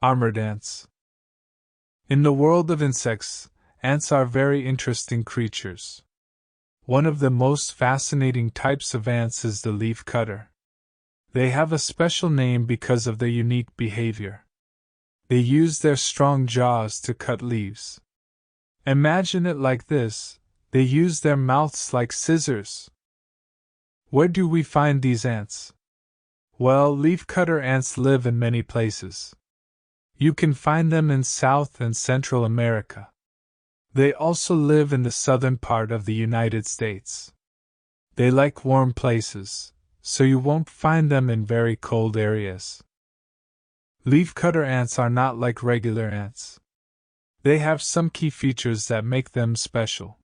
Armored ants. In the world of insects, ants are very interesting creatures. One of the most fascinating types of ants is the leafcutter. They have a special name because of their unique behavior. They use their strong jaws to cut leaves. Imagine it like this: they use their mouths like scissors. Where do we find these ants? Well, leafcutter ants live in many places. You can find them in South and Central America. They also live in the southern part of the United States. They like warm places, so you won't find them in very cold areas. Leafcutter ants are not like regular ants. They have some key features that make them special.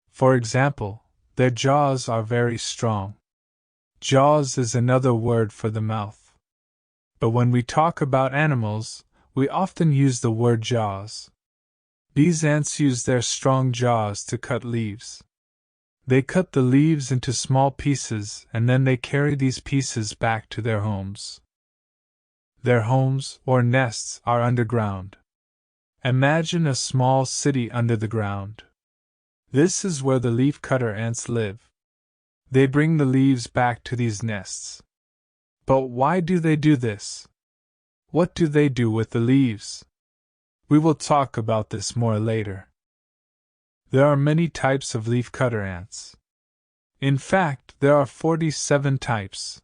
For example, their jaws are very strong. Jaws is another word for the mouth. But when we talk about animals, we often use the word jaws. These ants use their strong jaws to cut leaves. They cut the leaves into small pieces and then they carry these pieces back to their homes. Their homes, or nests, are underground. Imagine a small city under the ground. This is where the leafcutter ants live. They bring the leaves back to these nests. But why do they do this? What do they do with the leaves? We will talk about this more later. There are many types of leafcutter ants. In fact, there are 47 types.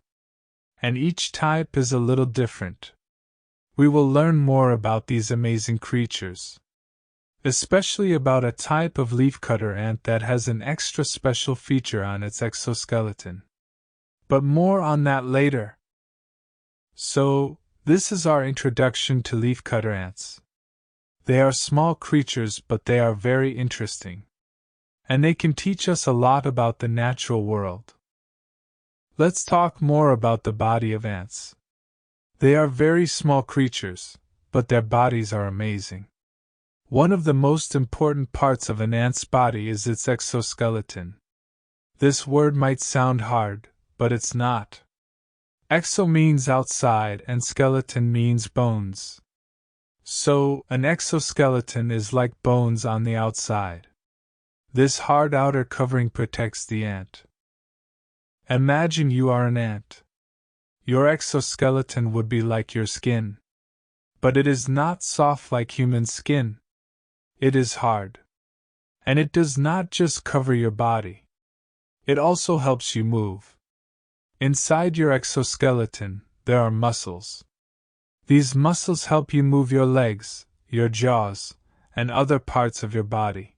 And each type is a little different. We will learn more about these amazing creatures, especially about a type of leafcutter ant that has an extra special feature on its exoskeleton. But more on that later. So, this is our introduction to leafcutter ants. They are small creatures, but they are very interesting. And they can teach us a lot about the natural world. Let's talk more about the body of ants. They are very small creatures, but their bodies are amazing. One of the most important parts of an ant's body is its exoskeleton. This word might sound hard, but it's not. Exo means outside and skeleton means bones. So, an exoskeleton is like bones on the outside. This hard outer covering protects the ant. Imagine you are an ant. Your exoskeleton would be like your skin. But it is not soft like human skin. It is hard. And it does not just cover your body. It also helps you move. Inside your exoskeleton, there are muscles. These muscles help you move your legs, your jaws, and other parts of your body.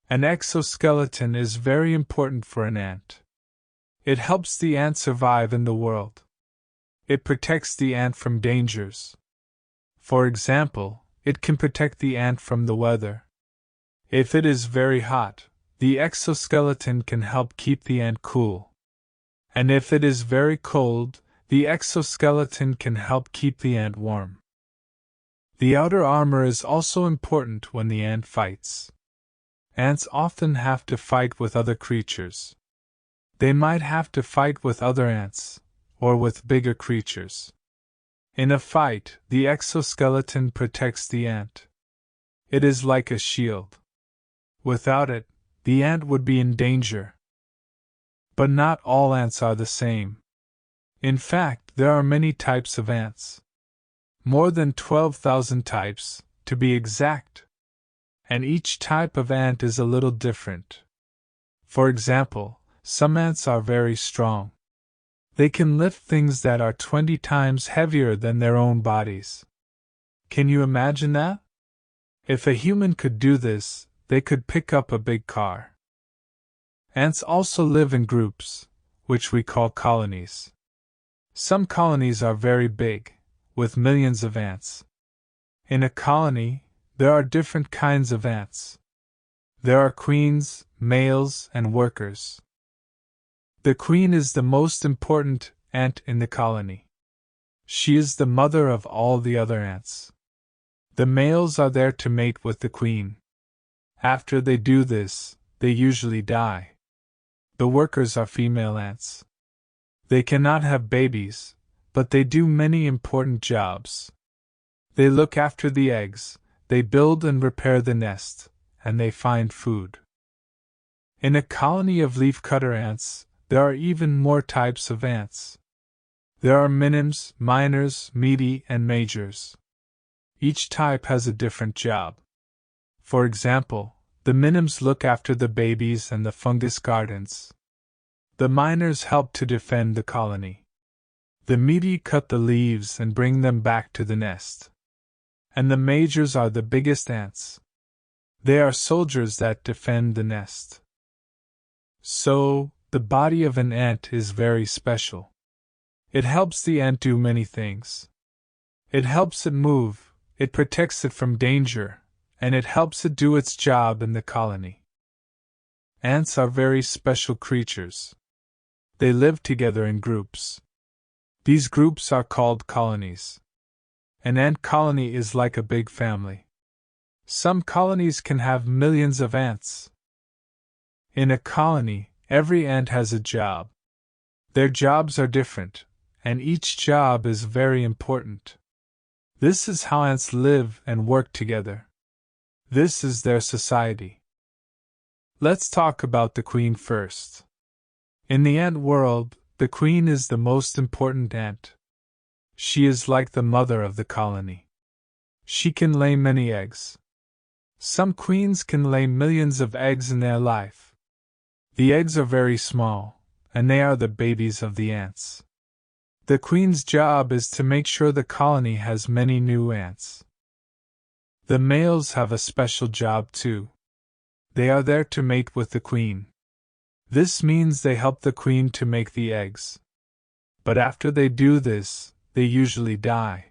An exoskeleton is very important for an ant. It helps the ant survive in the world. It protects the ant from dangers. For example, it can protect the ant from the weather. If it is very hot, the exoskeleton can help keep the ant cool. And if it is very cold, the exoskeleton can help keep the ant warm. The outer armor is also important when the ant fights. Ants often have to fight with other creatures. They might have to fight with other ants, or with bigger creatures. In a fight, the exoskeleton protects the ant. It is like a shield. Without it, the ant would be in danger. But not all ants are the same. In fact, there are many types of ants. More than 12,000 types, to be exact. And each type of ant is a little different. For example, some ants are very strong. They can lift things that are 20 times heavier than their own bodies. Can you imagine that? If a human could do this, they could pick up a big car. Ants also live in groups, which we call colonies. Some colonies are very big, with millions of ants. In a colony, there are different kinds of ants. There are queens, males, and workers. The queen is the most important ant in the colony. She is the mother of all the other ants. The males are there to mate with the queen. After they do this, they usually die. The workers are female ants. They cannot have babies, but they do many important jobs. They look after the eggs, they build and repair the nest, and they find food. In a colony of leafcutter ants, there are even more types of ants. There are minims, minors, meaty, and majors. Each type has a different job. For example, the minims look after the babies and the fungus gardens. The minors help to defend the colony. The meaty cut the leaves and bring them back to the nest. And the majors are the biggest ants. They are soldiers that defend the nest. So, the body of an ant is very special. It helps the ant do many things. It helps it move, it protects it from danger, and it helps it do its job in the colony. Ants are very special creatures. They live together in groups. These groups are called colonies. An ant colony is like a big family. Some colonies can have millions of ants. In a colony, every ant has a job. Their jobs are different, and each job is very important. This is how ants live and work together. This is their society. Let's talk about the queen first. In the ant world, the queen is the most important ant. She is like the mother of the colony. She can lay many eggs. Some queens can lay millions of eggs in their life. The eggs are very small, and they are the babies of the ants. The queen's job is to make sure the colony has many new ants. The males have a special job too. They are there to mate with the queen. This means they help the queen to make the eggs. But after they do this, they usually die.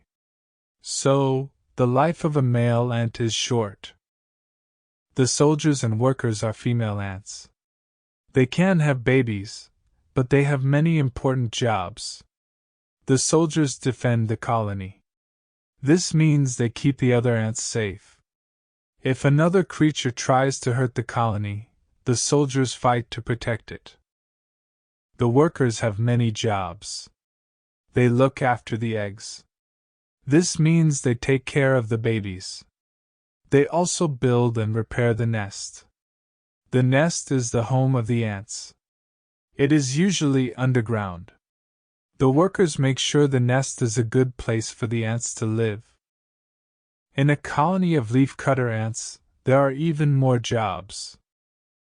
So, the life of a male ant is short. The soldiers and workers are female ants. They can have babies, but they have many important jobs. The soldiers defend the colony. This means they keep the other ants safe. If another creature tries to hurt the colony, the soldiers fight to protect it. The workers have many jobs. They look after the eggs. This means they take care of the babies. They also build and repair the nest. The nest is the home of the ants. It is usually underground. The workers make sure the nest is a good place for the ants to live. In a colony of leafcutter ants, there are even more jobs.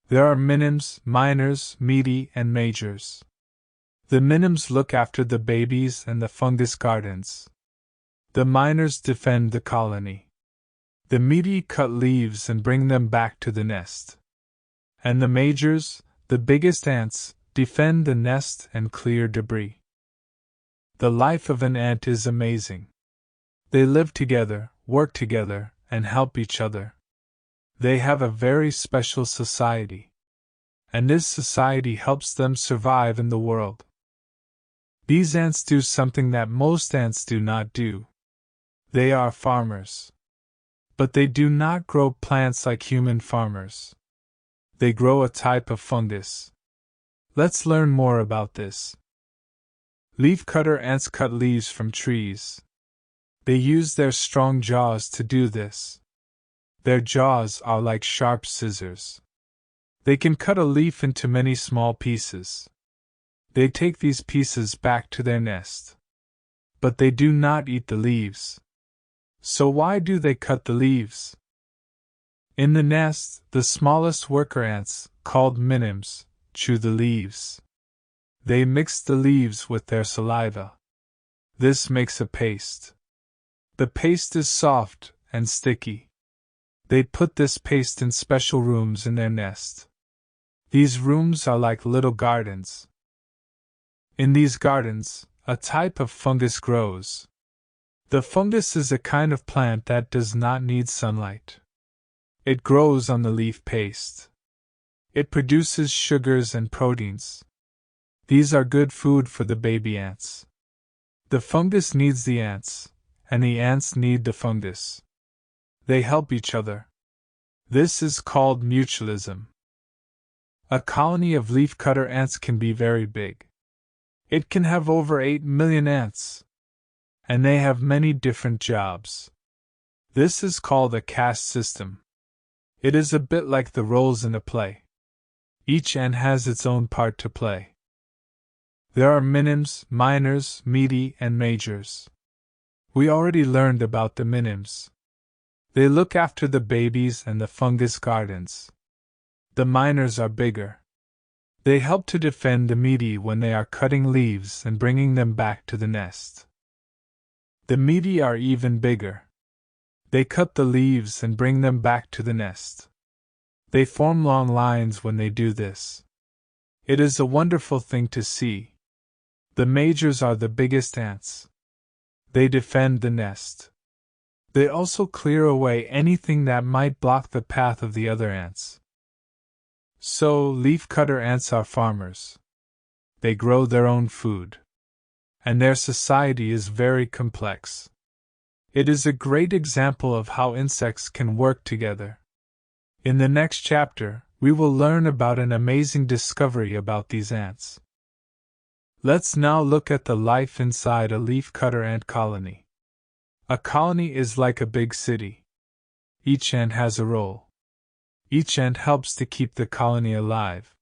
There are minims, minors, meaty, and majors. The minims look after the babies and the fungus gardens. The minors defend the colony. The meaty cut leaves and bring them back to the nest. And the majors, the biggest ants, defend the nest and clear debris. The life of an ant is amazing. They live together, work together, and help each other. They have a very special society. And this society helps them survive in the world. These ants do something that most ants do not do. They are farmers. But they do not grow plants like human farmers. They grow a type of fungus. Let's learn more about this. Leafcutter ants cut leaves from trees. They use their strong jaws to do this. Their jaws are like sharp scissors. They can cut a leaf into many small pieces. They take these pieces back to their nest. But they do not eat the leaves. So why do they cut the leaves? In the nest, the smallest worker ants, called minims, chew the leaves. They mix the leaves with their saliva. This makes a paste. The paste is soft and sticky. They put this paste in special rooms in their nest. These rooms are like little gardens. In these gardens, a type of fungus grows. The fungus is a kind of plant that does not need sunlight. It grows on the leaf paste. It produces sugars and proteins. These are good food for the baby ants. The fungus needs the ants, and the ants need the fungus. They help each other. This is called mutualism. A colony of leafcutter ants can be very big. It can have over 8 million ants. And they have many different jobs. This is called a caste system. It is a bit like the roles in a play. Each ant has its own part to play. There are minims, minors, meaty, and majors. We already learned about the minims. They look after the babies and the fungus gardens. The minors are bigger. They help to defend the meaty when they are cutting leaves and bringing them back to the nest. The meaty are even bigger. They cut the leaves and bring them back to the nest. They form long lines when they do this. It is a wonderful thing to see. The majors are the biggest ants. They defend the nest. They also clear away anything that might block the path of the other ants. So, leafcutter ants are farmers. They grow their own food. And their society is very complex. It is a great example of how insects can work together. In the next chapter, we will learn about an amazing discovery about these ants. Let's now look at the life inside a leafcutter ant colony. A colony is like a big city. Each ant has a role. Each ant helps to keep the colony alive.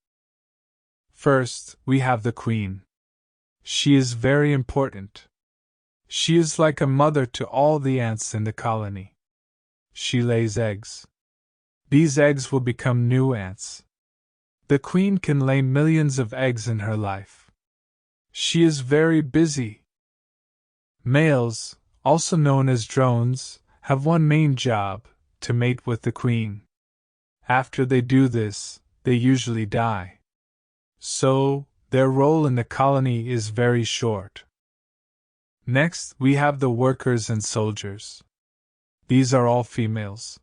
First, we have the queen. She is very important. She is like a mother to all the ants in the colony. She lays eggs. These eggs will become new ants. The queen can lay millions of eggs in her life. She is very busy. Males, also known as drones, have one main job: to mate with the queen. After they do this, they usually die. So, their role in the colony is very short. Next, we have the workers and soldiers. These are all females.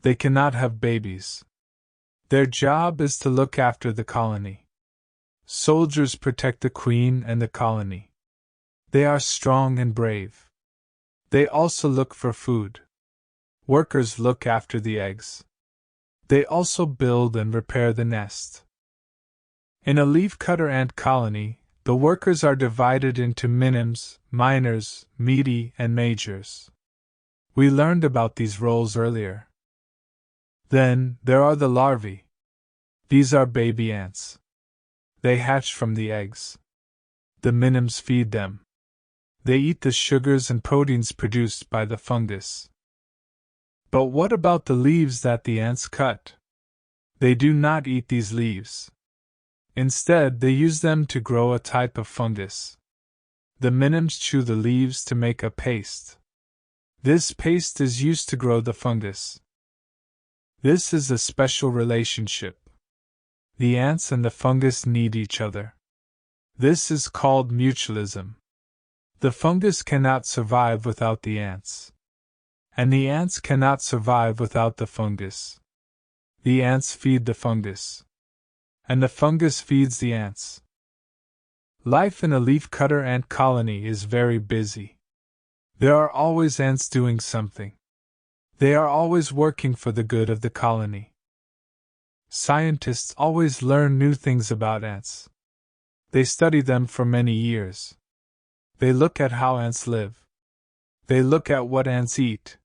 They cannot have babies. Their job is to look after the colony. Soldiers protect the queen and the colony. They are strong and brave. They also look for food. Workers look after the eggs. They also build and repair the nest. In a leafcutter ant colony, the workers are divided into minims, minors, meaty, and majors. We learned about these roles earlier. Then, there are the larvae. These are baby ants. They hatch from the eggs. The minims feed them. They eat the sugars and proteins produced by the fungus. But what about the leaves that the ants cut? They do not eat these leaves. Instead, they use them to grow a type of fungus. The minims chew the leaves to make a paste. This paste is used to grow the fungus. This is a special relationship. The ants and the fungus need each other. This is called mutualism. The fungus cannot survive without the ants. And the ants cannot survive without the fungus. The ants feed the fungus. And the fungus feeds the ants. Life in a leafcutter ant colony is very busy. There are always ants doing something. They are always working for the good of the colony. Scientists always learn new things about ants. They study them for many years. They look at how ants live. They look at what ants eat.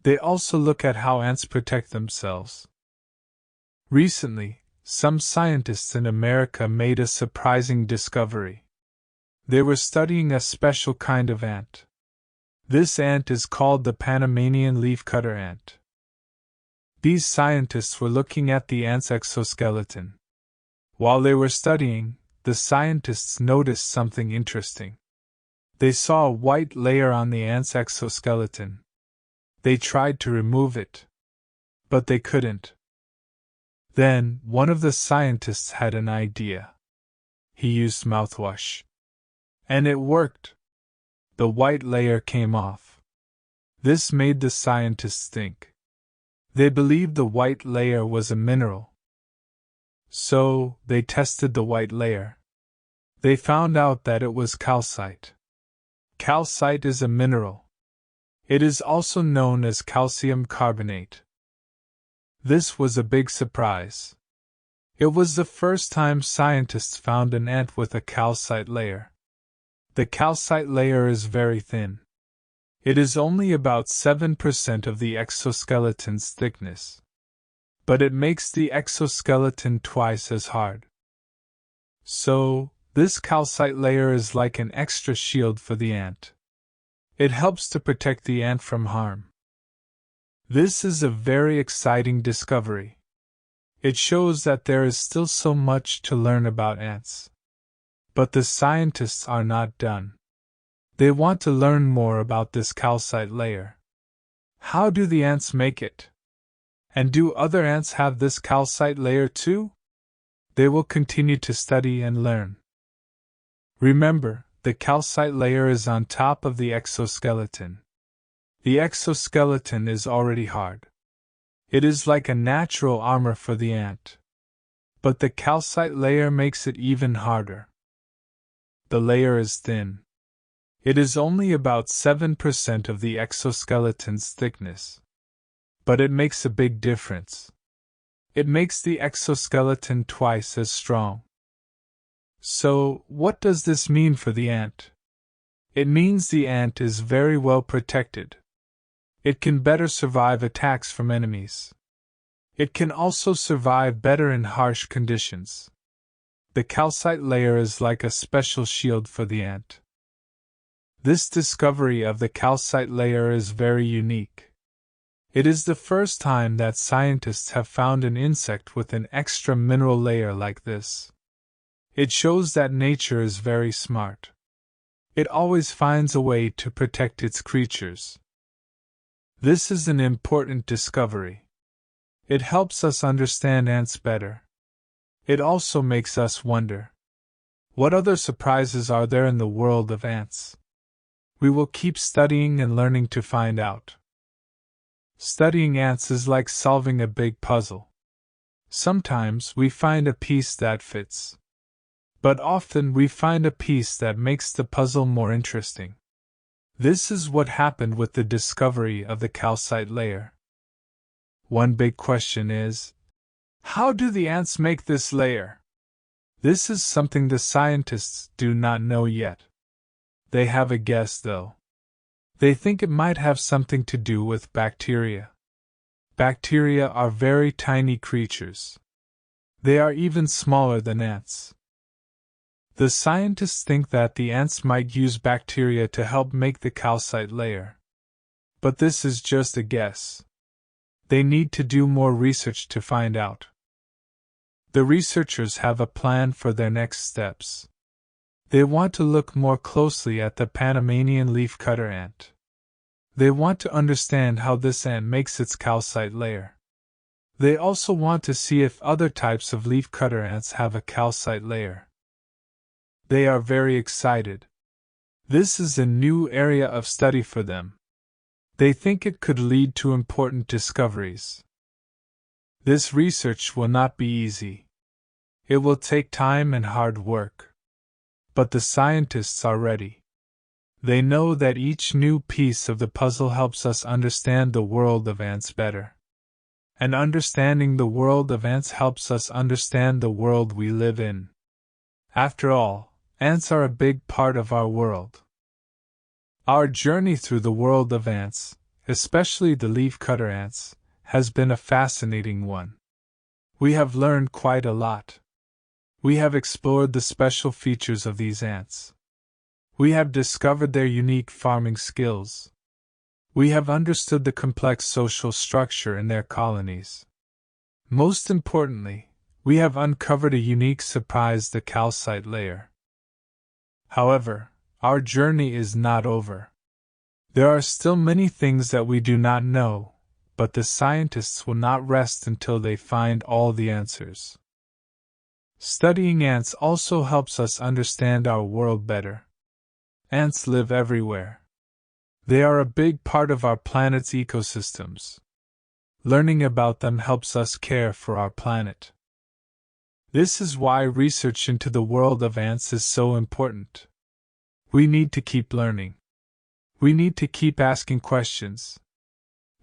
They also look at how ants protect themselves. Recently, some scientists in America made a surprising discovery. They were studying a special kind of ant. This ant is called the Panamanian leafcutter ant. These scientists were looking at the ant's exoskeleton. While they were studying, the scientists noticed something interesting. They saw a white layer on the ant's exoskeleton. They tried to remove it. But they couldn't. Then, one of the scientists had an idea. He used mouthwash. And it worked. The white layer came off. This made the scientists think. They believed the white layer was a mineral. So, they tested the white layer. They found out that it was calcite. Calcite is a mineral. It is also known as calcium carbonate. This was a big surprise. It was the first time scientists found an ant with a calcite layer. The calcite layer is very thin. It is only about 7% of the exoskeleton's thickness. But it makes the exoskeleton twice as hard. So, this calcite layer is like an extra shield for the ant. It helps to protect the ant from harm. This is a very exciting discovery. It shows that there is still so much to learn about ants. But the scientists are not done. They want to learn more about this calcite layer. How do the ants make it? And do other ants have this calcite layer too? They will continue to study and learn. Remember, the calcite layer is on top of the exoskeleton. The exoskeleton is already hard. It is like a natural armor for the ant. But the calcite layer makes it even harder. The layer is thin. It is only about 7% of the exoskeleton's thickness. But it makes a big difference. It makes the exoskeleton twice as strong. So, what does this mean for the ant? It means the ant is very well protected. It can better survive attacks from enemies. It can also survive better in harsh conditions. The calcite layer is like a special shield for the ant. This discovery of the calcite layer is very unique. It is the first time that scientists have found an insect with an extra mineral layer like this. It shows that nature is very smart. It always finds a way to protect its creatures. This is an important discovery. It helps us understand ants better. It also makes us wonder, what other surprises are there in the world of ants? We will keep studying and learning to find out. Studying ants is like solving a big puzzle. Sometimes we find a piece that fits. But often we find a piece that makes the puzzle more interesting. This is what happened with the discovery of the calcite layer. One big question is, how do the ants make this layer? This is something the scientists do not know yet. They have a guess though. They think it might have something to do with bacteria. Bacteria are very tiny creatures. They are even smaller than ants. The scientists think that the ants might use bacteria to help make the calcite layer. But this is just a guess. They need to do more research to find out. The researchers have a plan for their next steps. They want to look more closely at the Panamanian leafcutter ant. They want to understand how this ant makes its calcite layer. They also want to see if other types of leafcutter ants have a calcite layer. They are very excited. This is a new area of study for them. They think it could lead to important discoveries. This research will not be easy. It will take time and hard work. But the scientists are ready. They know that each new piece of the puzzle helps us understand the world of ants better. And understanding the world of ants helps us understand the world we live in. After all, ants are a big part of our world. Our journey through the world of ants, especially the leafcutter ants, has been a fascinating one. We have learned quite a lot. We have explored the special features of these ants. We have discovered their unique farming skills. We have understood the complex social structure in their colonies. Most importantly, we have uncovered a unique surprise: the calcite layer. However, our journey is not over. There are still many things that we do not know, but the scientists will not rest until they find all the answers. Studying ants also helps us understand our world better. Ants live everywhere. They are a big part of our planet's ecosystems. Learning about them helps us care for our planet. This is why research into the world of ants is so important. We need to keep learning. We need to keep asking questions.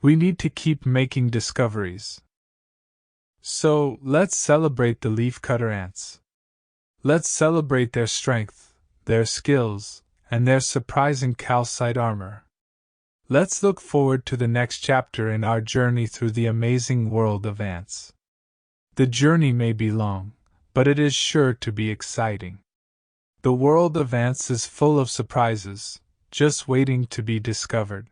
We need to keep making discoveries. So, let's celebrate the leafcutter ants. Let's celebrate their strength, their skills, and their surprising calcite armor. Let's look forward to the next chapter in our journey through the amazing world of ants. The journey may be long, but it is sure to be exciting. The world of ants is full of surprises, just waiting to be discovered.